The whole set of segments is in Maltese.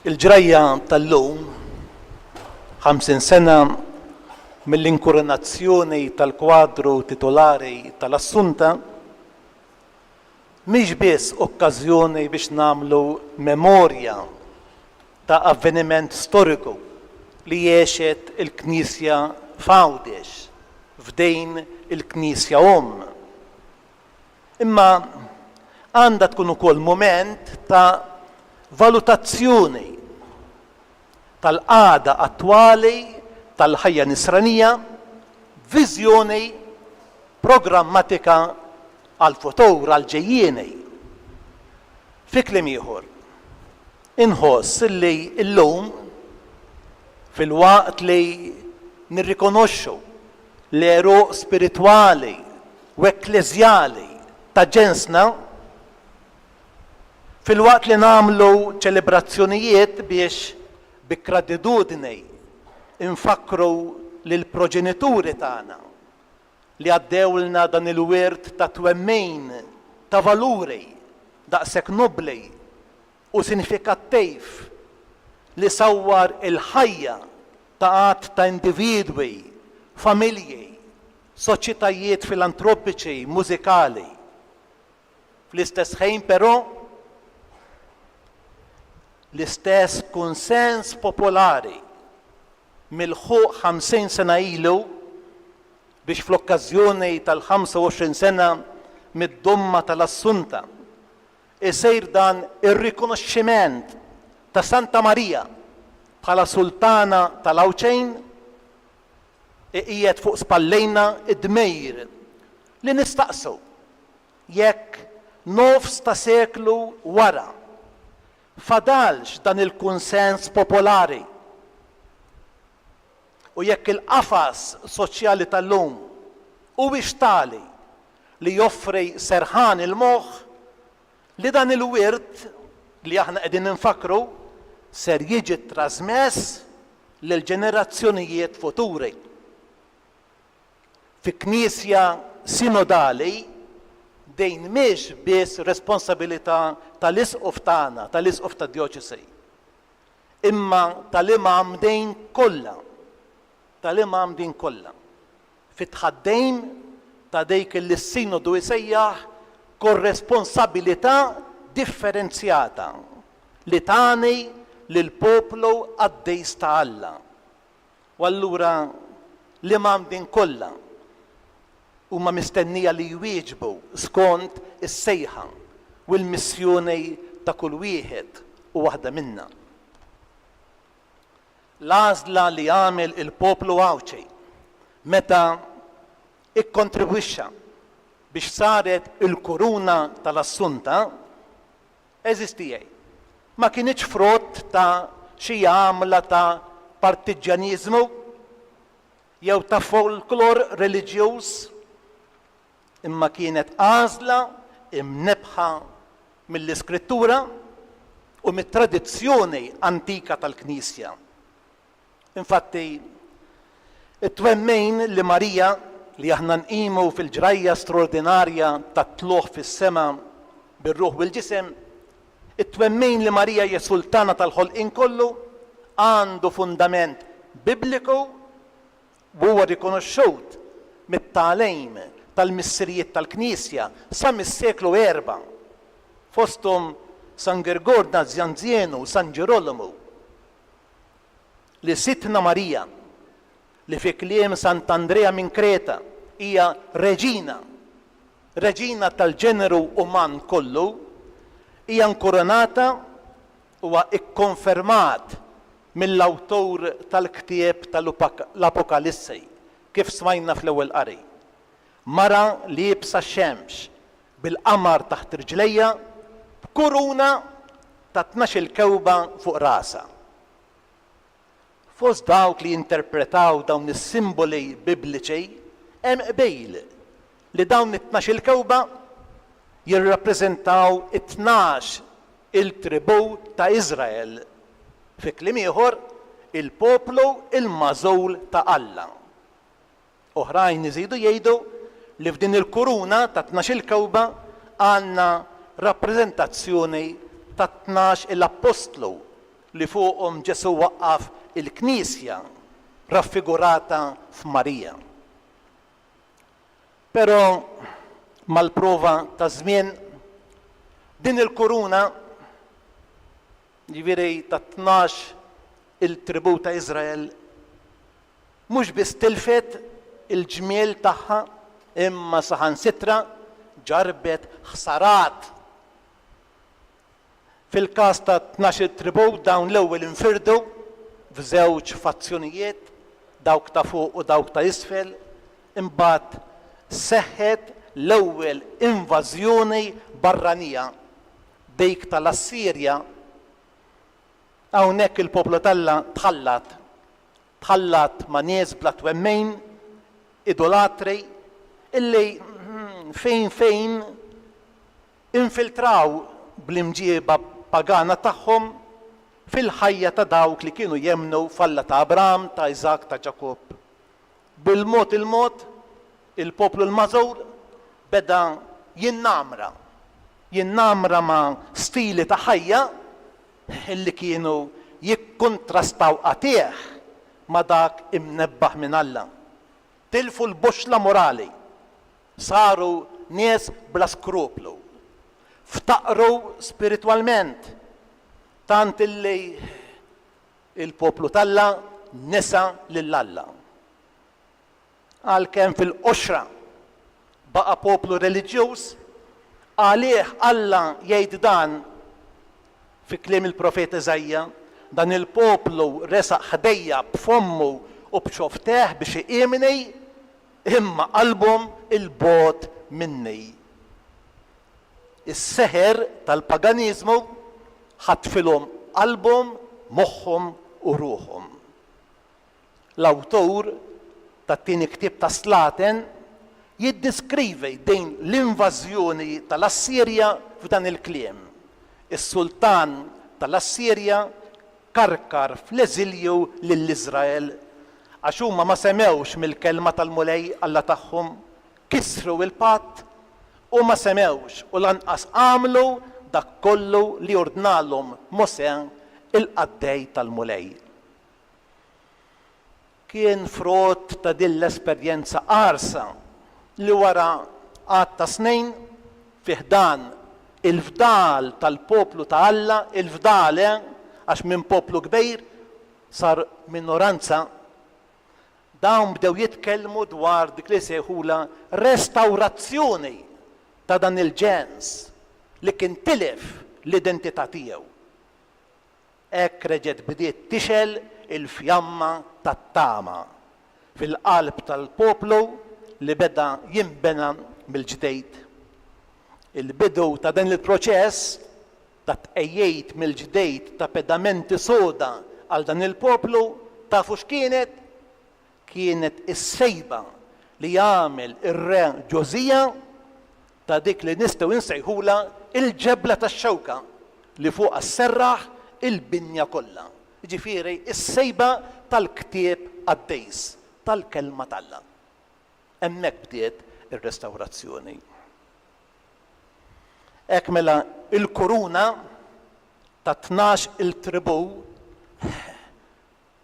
Il-ġrajja tal-lum 50 sena mill-inkoronazzjoni tal-kwadru titolari tal-Assunta mhix biss okkażjoni biex nagħmlu memorja ta' avveniment storiku li jgħixet il-Knisja f'Għawdex f'dejn il-Knisja Imma għandha tkun ukoll mument ta' valutazzjoni tal-qagħda attwali tal-ħajja nisranija, viżjoni programmatika għal-futur, għal-ġejjieni. Fi kliem ieħor, inħoss li llum fil-waqt li nirrikonoxxu l-eruq spiritwali u ekklesjali ta' ġensna, fil-waqt li nagħmlu ċelebrazzjonijiet biex bi gratitudni infakru lill-proġenituri tagħna li għaddewlna dan il-wirt ta' twemmin ta' valuri daqshekk nobbli u sinifikattiv li sawwar il-ħajja ta' qatt ta' individwi, familji, soċjetajiet filantropiċi, mużikali. Fl-istess ħin però l-istess kunsens popolari mill-ħuq 50 sena ilu biex fl-okkażjoni tal-25 sena mid-dumma tal-Assunta isir dan ir-rikonoxximent ta' Santa Marija bħala Sultana tal-Awċejn qiegħed fuq spallejna id-dmejr li nistaqsu jekk nofs ta' seklu wara fadalx dan il-kunsens popolari u jekk il-qafas soċjali tal-lum huwiex tali li joffri serħan il-moħħ li dan il-wirt li aħna qegħdin ninfakru ser jiġi trasmess lil ġenerazzjonijiet futuri. Fi Knisja sinodali dejn mhix biss responsabilità tal-isqof tagħna, tal-isqof tad-djoċesi, imma tal-imam dejn kollha, tal-imam din kollha. Fit-tħaddejn ta' dik li s-sinodu jsejjaħ korresponsabilità differenzjata li tagħni lill-poplu għad-dejs ta' Alla. U allura l-imam din kollha huma mistennija li jwieġbu skont is-sejħa u l-missjoni ta' kull wieħed u waħda minnha. L-għażla li għamel il-poplu Għawċej meta ikkontribwixxa biex saret il-kuruna tal-Assunta eżistijaj. Ma kienx frott ta' xi għamla ta' partiġjaniżmu jew ta' folklor reliġjuż, imma kienet għażla imnebħa mill-Iskrittura u mit-tradizzjoni antika tal-Knisja. Infatti, it-twemmejn li Marija li aħna nqimu fil-ġrajja straordinarja tat-tluħ fis-sema bir-ruħ u l-ġisem, it-twemmejn li Marija hija Sultana tal-ħolqien kollu għandu fundament bibliku u huwa rikonoxxut mit-tagħlim tal-missirijiet tal-Knisja sa mis-seklu 4 fosthom San Gergor Nazianzienu, San Ġerolomu, li Sitna Marija li fi kliem Sant'Andrea minn Kreta hija reġina tal-ġeneru uman kollu, hija nkoronata huwa ikkonfermat mill-awtur tal-ktieb tal-Apokalissi kif smajna fl-ewwel qari. Mara li jibsa x-xemx bil-qamar taħt rijlejha b'kuruna ta' 12 kewba fuq rasa. Fost dawk li jinterpretaw dawn is-simboli bibliċi hemm qbejl li dawn it-12 kewba jirrappreżentaw it-12 il-tribu ta' Iżrael, fi kliem ieħor il-poplu il-magħżul ta' Alla. Oħrajn iżidu jgħidu li f'din il-kuruna ta' 12 kewba għandna rappreżentazzjoni ta' 12 l-apostlu li fuqhom Ġesu waqqaf il-Knisja raffigurata f'Marija. Però mal-prova ta' żmien din il-kuruna ġifieri ta' 12 il-tribù ta' Iżrael mhux biss tilfet il-ġmiel tagħha imma saħansitra ġarbet ħsarat. Fil-każ ta' 12 tribù dawn l-ewwel infirdu f'żewġ fazzjonijiet, dawk ta' fuq u dawk ta' isfel, imbagħad seħħet l-ewwel invażjoni barranija dik tal-Assirja. Hawnhekk il-poplu Alla tħallat ma' nies bla twemmejn, idolatri, illi fejn infiltraw bl-imġieba pagana tagħhom fil-ħajja ta' dawk li kienu jemnu f'Alla ta' Abraham, ta' Isaac, ta' Ġakob. Bil-mod il-poplu l-Mażur beda jinnamra ma' stili ta' ħajja illi kienu jikkontrastaw qatih ma' dak imnebbaħ minn Alla. Tilfu l-boxla morali, saru nies bla skruplu, ftaqru spiritualment, tant illi il-poplu Alla nisa lill-Alla. Għalkemm fil-qoxra baqa' poplu reliġjuż, għalih Alla jgħid dan fi kliem il-profet Eżajja, dan il-poplu resaq ħdejja b'fommu u b'xofteħ biex iqimni imma qalbhom il-bogħod minni. Is-seħer tal-paganiżmu ħatfilhom qalbhom, moħħhom u ruħhom. L-awtur tat-tieni ktieb ta' Slaten jiddiskrivi din l-invażjoni tal-Assirja f'dan il-kliem. Is-sultan tal-Assirja karkar fl-eżilju lill-Iżrael għax huma ma semewx mill-kelma tal-mulej Alla tagħhom, kisru il-patt u ma semewx u lanqas għamlu dak kollu li ordnalhom Mosè il-qaddej tal-mulej. Kien frott ta' din l-esperjenza qarsa li wara għad ta' snejn fih dan il-fdal tal-poplu ta' Alla, il-fdal għax minn poplu kbir sar minoranza, dawn bdew jitkellmu dwar dik li sejħula restawrazzjoni ta' dan il-ġens li kien tilef l-identità tiegħu. Hekk reġgħet bdiet tixel il-fjamma tat-tama fil-qalb tal-poplu li beda jinbena mill-ġdejt. Il-bidu ta' dan il-proċess ta' tqejjejt mill-ġdejt ta' pedamenti soda għal dan il-poplu tafu x'kienet? Kienet is-sejba li jagħmel ir-re Ġożija ta' dik li nistgħu nsejħula il-ġebla tax-xewka li fuqha sserraħ il-binja kollha. Ġifieri is-sejba tal-ktieb għaddejs tal-kelma tal-Alla. Hemmhekk bdiet ir-restawrazzjoni. Hekk mela il-kuruna ta' 12 il-tribù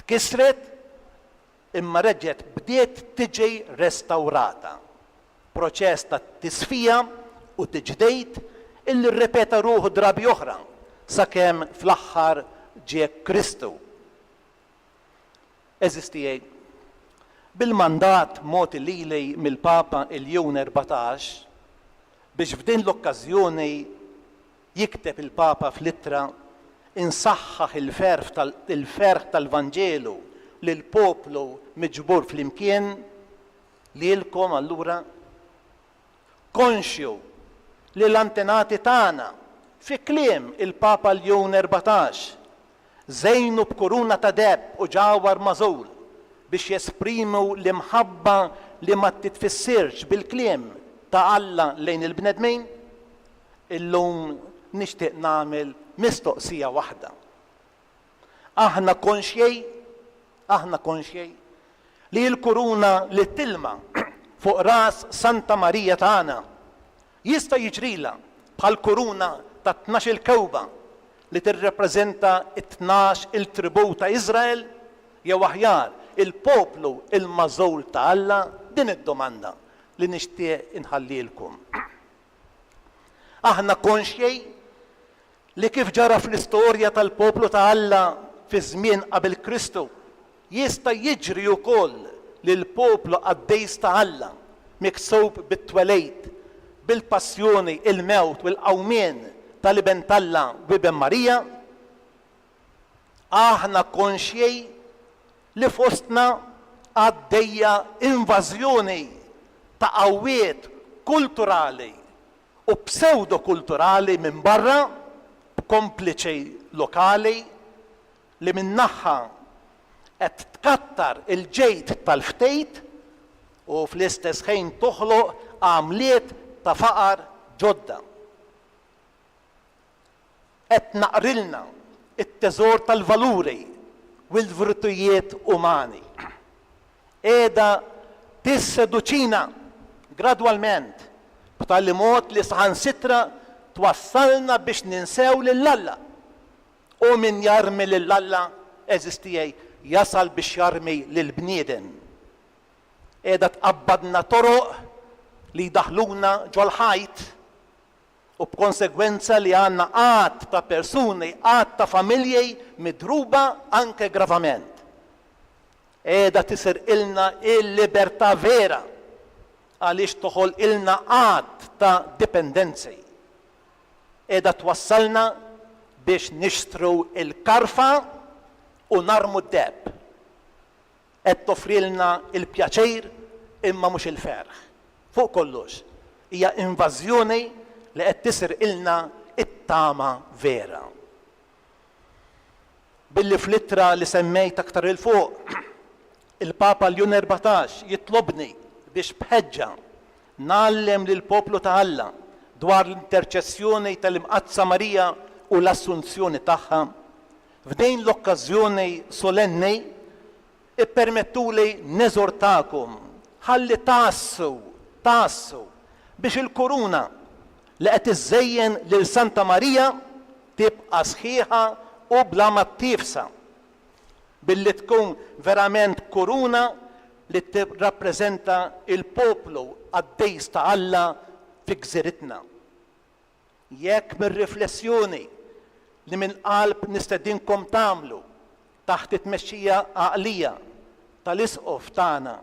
tkisret imma reġgħet bdiet tiġi restawrata. Proċess ta' tisfija u tiġdejt illi rrepeta ruħu drabi oħra sakemm fl-aħħar ġie Kristu. Eżistijej, bil-mandat moti lili mill-Papa il-Jun 14 biex f'din l-okkażjoni jikteb il-Papa f'littra insaħħaħ il-ferħ tal-Vanġelu lil poplu miġbur fl-imkien lilkom allura konxju li l-antenati tagħna fi kliem il-Papa l-Jun 14 żejnu b'kuruna ta' deb u ġawar mażul biex jesprimu l-imħabba li ma titfissirx bil-kliem ta' Alla lejn il-bnedmin, illum nixtieq nagħmel mistoqsija waħda. Aħna konxjej li l-kuruna li tilma fuq ras Santa Marija tagħna jista' jiġrila bħal kuruna ta' 12 kewba li tirrepreżenta 12 il-tribu ta' Iżrael jew aħjar il-poplu il-mażul ta' Alla? Din id-domanda li nixtieq inħallilkom. Aħna konxjej li kif ġara fl-istorja tal-poplu ta' Alla fi żmien qabel Kristu jista' jiġri wkoll li l-poplu għaddejs ta' Alla miksub bit-twelejt, bil-passjoni, il-mewt u l-qawmien tal-iben Alla u iben Marija. Aħna konxjej li fostna għaddejja invażjoni ta' qawwiet kulturali u pseudo-kulturali minn barra, kompliċi lokali li minnaħħa qed tkattar il-ġejt tal-ftejt u fl-istess ħin toħloq għamliet ta' faqar ġodda. Qed naqrilna it-teżor tal-valuri u l-virtujiet umani. Qiegħda tisseduċina gradwalment b'tali mod li saħansitra twassalna biex ninsew lill-Alla. U min jarmi lill-Alla eżistijaj jasal biex jarmi lill-bniedem. Qiegħda tqabbadna toroq li daħluna ġol-ħajt u b'konsegwenza li għandna qatt ta' persuni, qatt ta' familjej midruba anke gravament. Qiegħda tisir ilna il-libertà vera għaliex toħol ilna qatt ta' dipendenzi. Qiegħda twassalna biex nixtru il-karfa u narmu d-deb. Qed toffrilna il-pjaċir imma mhux il-ferħ. Fuq kollox, hija invażjoni li qed tisir ilna it-tama vera. Billi fl-ittra li semmejt aktar il-fuq, il-Papa Ljun 14 jitlobni biex bħeġġa nallem lil poplu ta' Alla dwar l-interċessjoni tal-imqazza Marija u l-assunzjoni tagħha. F'din l-okkażjoni solenni ippermettuli neżortakom ħalli tassu biex il-kuruna li qed iżejjen lil Santa Marija tibqa' sħiħa u bla ma tifsa billi tkun verament kuruna li tirrappreżenta il-poplu għaddejs ta' Alla fi gżiritna. Jekk mir-riflessjoni li minn qalb nistedinkom tagħmlu taħt it-tmexxija għaqlija tal-isqof tagħna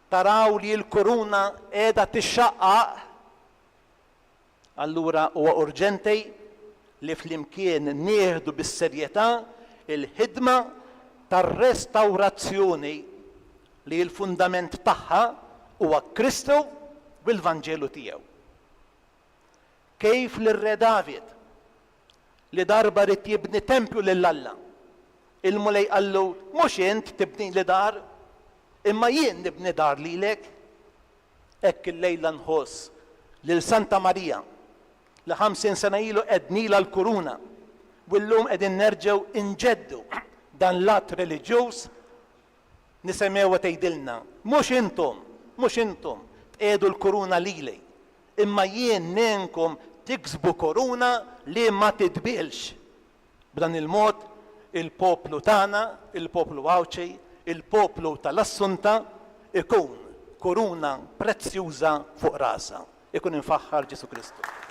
taraw li l-kuruna qiegħda tixxaqqaq, allura huwa urġenti li flimkien nieħdu bis-serjetà il-ħidma tar-restawrazzjoni li l-fundament tagħha huwa Kristu u l-Vanġelu tiegħu. Kejf l-Re David li darba rid jibni tempju lill-Alla, il-mulej qallu mhux int tibni li dar, imma jien nibni dar lilek. Hekk il-lejla nħoss lil Santa Marija li 50 sena ilu qednila l-kuruna u llum qegħdin nerġgħu inġeddu dan l-att reliġjuż nisemgħuha tgħidilna mhux intom tqiegħdu l-kuruna lili, imma jien nenkom tiksbu kuruna li ma titbielx. B'dan il-mod il-poplu tagħna, il-poplu Għawċej, il-poplu tal-Assunta ikun kuruna prezzjuża fuq rasa. Ikun infaħħar Ġesu Kristu.